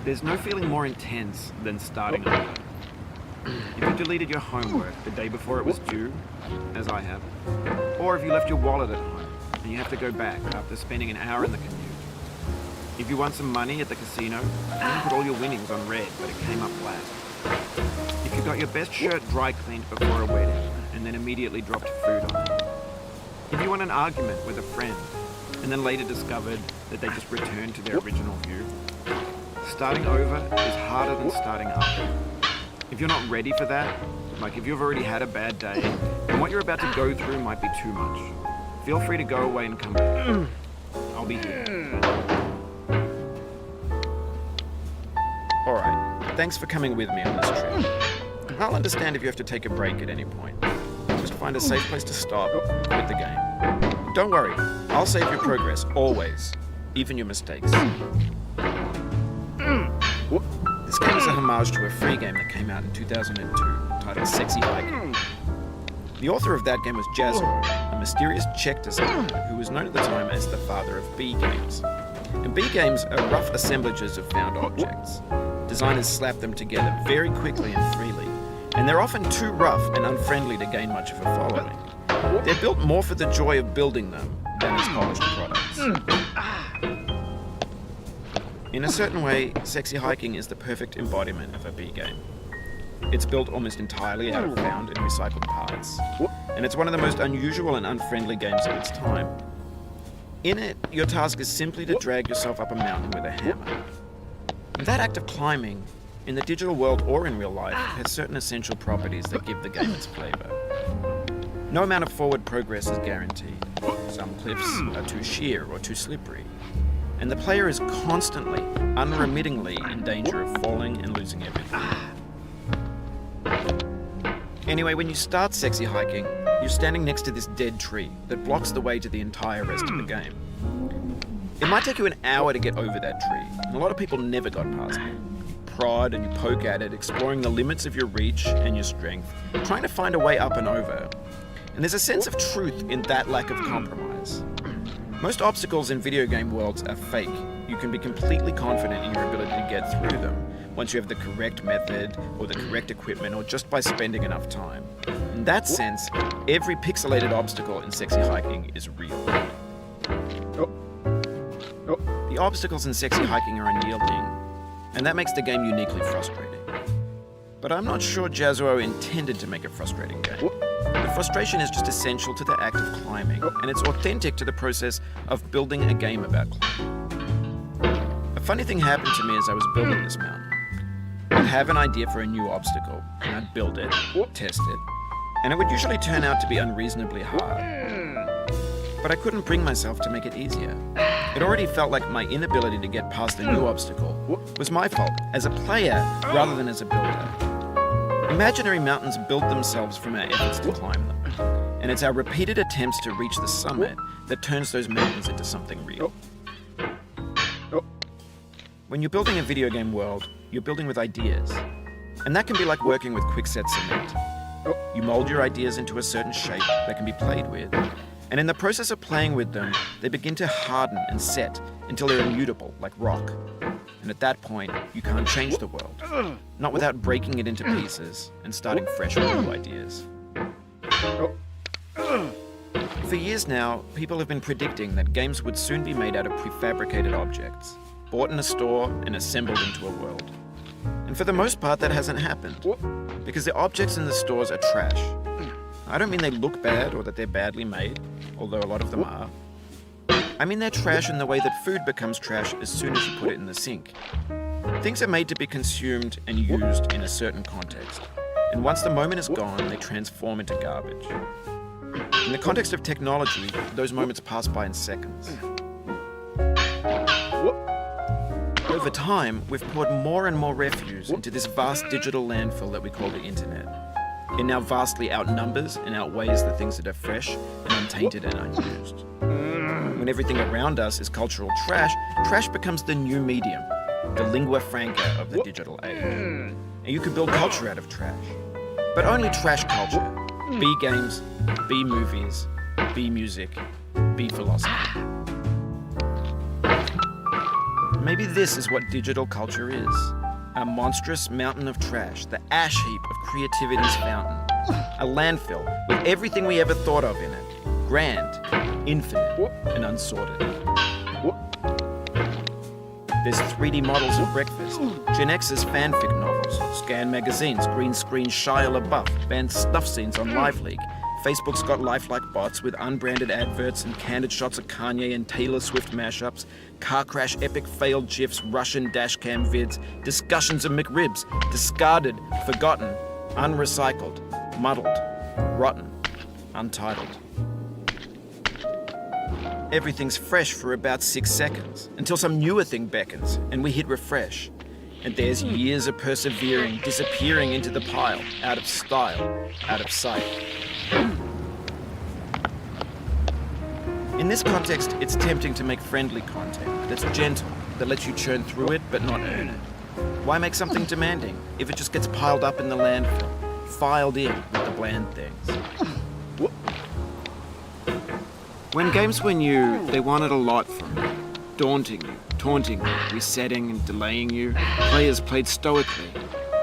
There's no feeling more intense than starting over. If you deleted your homework the day before it was due, as I have, or if you left your wallet at home and you have to go back after spending an hour in the commute. If you won some money at the casino and you put all your winnings on red but it came up flat. If you got your best shirt dry cleaned before a wedding and then immediately dropped food on it. If you won an argument with a friend and then later discovered that they just returned to their original view. Starting over is harder than starting up. If you're not ready for that, like if you've already had a bad day, then what you're about to go through might be too much. Feel free to go away and come back. I'll be here. Alright, thanks for coming with me on this trip. I'll understand if you have to take a break at any point. Just find a safe place to stop and quit the game. Don't worry, I'll save your progress, always. Even your mistakes. This game is a homage to a free game that came out in 2002, titled Sexy Hiking. The author of that game was Jazzo, a mysterious Czech designer who was known at the time as the father of B games. And B games are rough assemblages of found objects. Designers slap them together very quickly and freely, and they're often too rough and unfriendly to gain much of a following. They're built more for the joy of building them than as polished products. In a certain way, Sexy Hiking is the perfect embodiment of a B game. It's built almost entirely out of found and recycled parts, and it's one of the most unusual and unfriendly games of its time. In it, your task is simply to drag yourself up a mountain with a hammer. And that act of climbing, in the digital world or in real life, has certain essential properties that give the game its flavor. No amount of forward progress is guaranteed. Some cliffs are too sheer or too slippery. And the player is constantly, unremittingly in danger of falling and losing everything. Anyway, when you start Sexy Hiking, you're standing next to this dead tree that blocks the way to the entire rest of the game. It might take you an hour to get over that tree, and a lot of people never got past it. You prod and you poke at it, exploring the limits of your reach and your strength, trying to find a way up and over. And there's a sense of truth in that lack of compromise. Most obstacles in video game worlds are fake. You can be completely confident in your ability to get through them once you have the correct method or the correct equipment or just by spending enough time. In that sense, every pixelated obstacle in Sexy Hiking is real. The obstacles in Sexy Hiking are unyielding, and that makes the game uniquely frustrating. But I'm not sure Jazzo intended to make a frustrating game. The frustration is just essential to the act of climbing, and it's authentic to the process of building a game about climbing. A funny thing happened to me as I was building this mountain. I'd have an idea for a new obstacle, and I'd build it, test it, and it would usually turn out to be unreasonably hard. But I couldn't bring myself to make it easier. It already felt like my inability to get past a new obstacle was my fault as a player rather than as a builder. Imaginary mountains build themselves from our efforts to climb them, and it's our repeated attempts to reach the summit that turns those mountains into something real. When you're building a video game world, you're building with ideas, and that can be like working with quickset cement. You mold your ideas into a certain shape that can be played with, and in the process of playing with them, they begin to harden and set until they're immutable, like rock. And at that point, you can't change the world, not without breaking it into pieces and starting fresh with new ideas. For years now, people have been predicting that games would soon be made out of prefabricated objects, bought in a store and assembled into a world. And for the most part, that hasn't happened, because the objects in the stores are trash. I don't mean they look bad or that they're badly made, although a lot of them are. I mean they're trash in the way that food becomes trash as soon as you put it in the sink. Things are made to be consumed and used in a certain context, and once the moment is gone, they transform into garbage. In the context of technology, those moments pass by in seconds. Over time, we've poured more and more refuse into this vast digital landfill that we call the internet. It now vastly outnumbers and outweighs the things that are fresh and untainted and unused. When everything around us is cultural trash, trash becomes the new medium, the lingua franca of the digital age. And you can build culture out of trash. But only trash culture. B games, B movies, B music, B be philosophy. Maybe this is what digital culture is. A monstrous mountain of trash, the ash heap of creativity's fountain. A landfill with everything we ever thought of in it. Grand, infinite, and unsorted. There's 3D models of breakfast, Gen X's fanfic novels, scan magazines, green screen Shia LaBeouf, banned snuff scenes on Live League. Facebook's got lifelike bots with unbranded adverts and candid shots of Kanye and Taylor Swift mashups, car crash epic failed GIFs, Russian dashcam vids, discussions of McRibs, discarded, forgotten, unrecycled, muddled, rotten, untitled. Everything's fresh for about 6 seconds, until some newer thing beckons, and we hit refresh. And there's years of persevering, disappearing into the pile, out of style, out of sight. In this context, it's tempting to make friendly content that's gentle, that lets you churn through it but not earn it. Why make something demanding if it just gets piled up in the landfill, filed in with the bland things? When games were new, they wanted a lot from you. Daunting you, taunting you, resetting and delaying you. Players played stoically.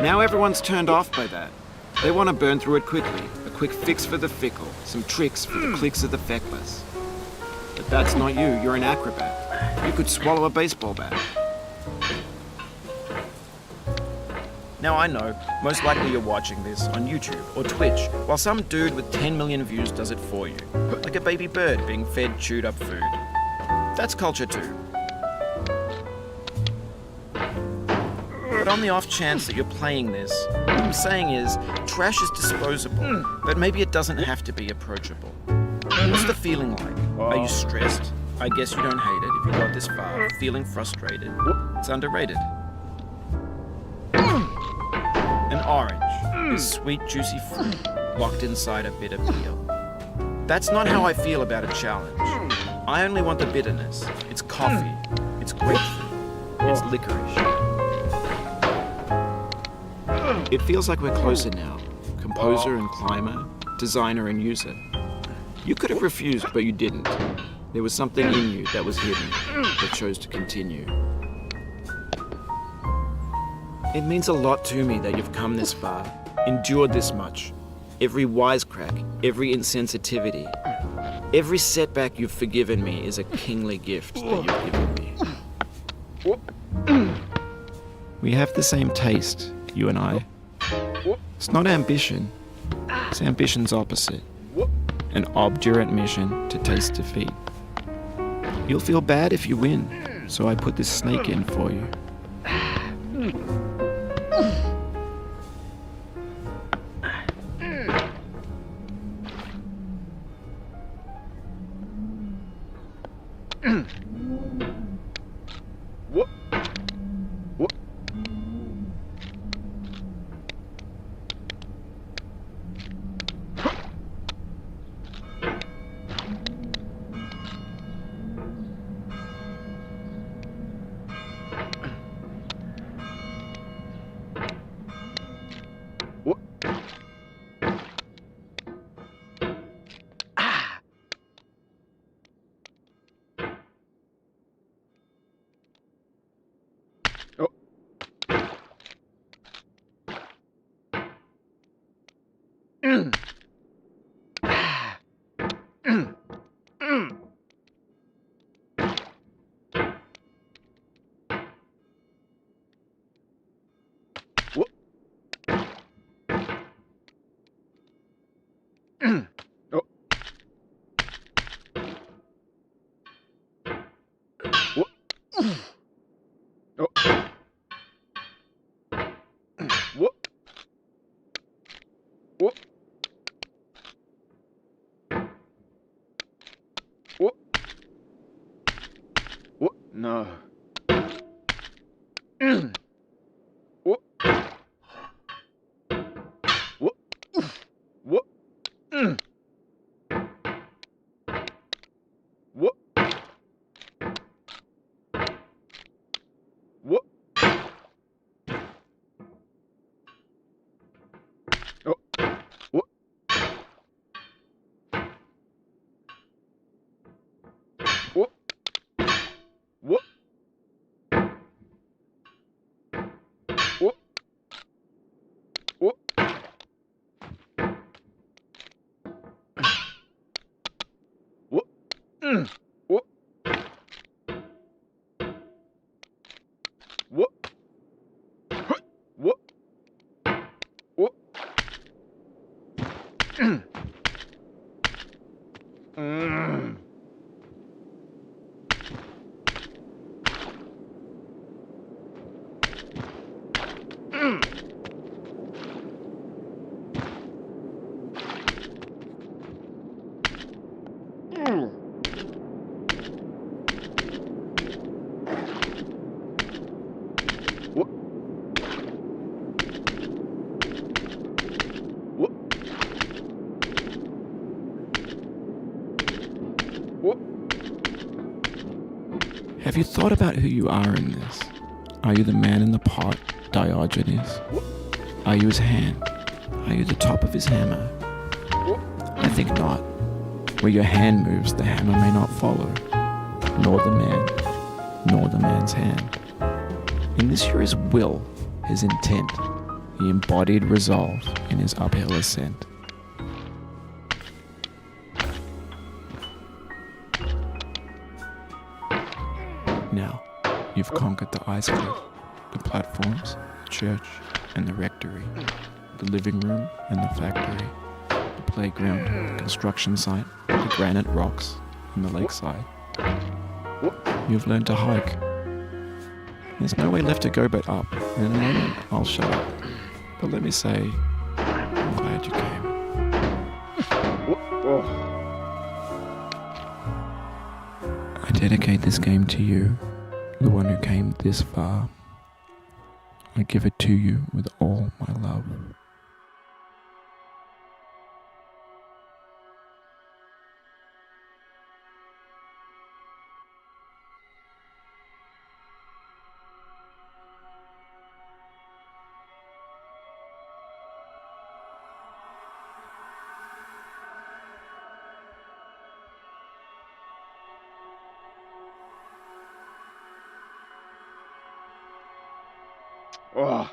Now everyone's turned off by that. They want to burn through it quickly. A quick fix for the fickle. Some tricks for the clicks of the feckless. But that's not you. You're an acrobat. You could swallow a baseball bat. Now I know, most likely you're watching this on YouTube or Twitch, while some dude with 10 million views does it for you. Like a baby bird being fed chewed up food. That's culture too. But on the off chance that you're playing this, what I'm saying is, trash is disposable, but maybe it doesn't have to be approachable. What's the feeling like? Are you stressed? I guess you don't hate it if you got this far. Feeling frustrated. It's underrated. An orange is sweet, juicy fruit locked inside a bitter peel. That's not how I feel about a challenge. I only want the bitterness. It's coffee. It's grapefruit. It's licorice. It feels like we're closer now. Composer and climber, designer and user. You could have refused, but you didn't. There was something in you that was hidden, that chose to continue. It means a lot to me that you've come this far, endured this much. Every wisecrack, every insensitivity, every setback you've forgiven me is a kingly gift that you've given me. We have the same taste, you and I. It's not ambition, it's ambition's opposite. An obdurate mission to taste defeat. You'll feel bad if you win, so I put this snake in for you. No. What? What? What? What? Have you thought about who you are in this? Are you the man in the pot, Diogenes? Are you his hand? Are you the top of his hammer? I think not. Where your hand moves, the hammer may not follow, nor the man, nor the man's hand. In this you're his will, his intent, the embodied resolve in his uphill ascent. Now, you've conquered the ice cliff, the platforms, the church, and the rectory, the living room and the factory, the playground, construction site, the granite rocks, and the lakeside. You've learned to hike. There's no way left to go but up. In a moment, I'll shut up. But let me say, I'm glad you came. I dedicate this game to you, the one who came this far. I give it to you with all my love. Oh.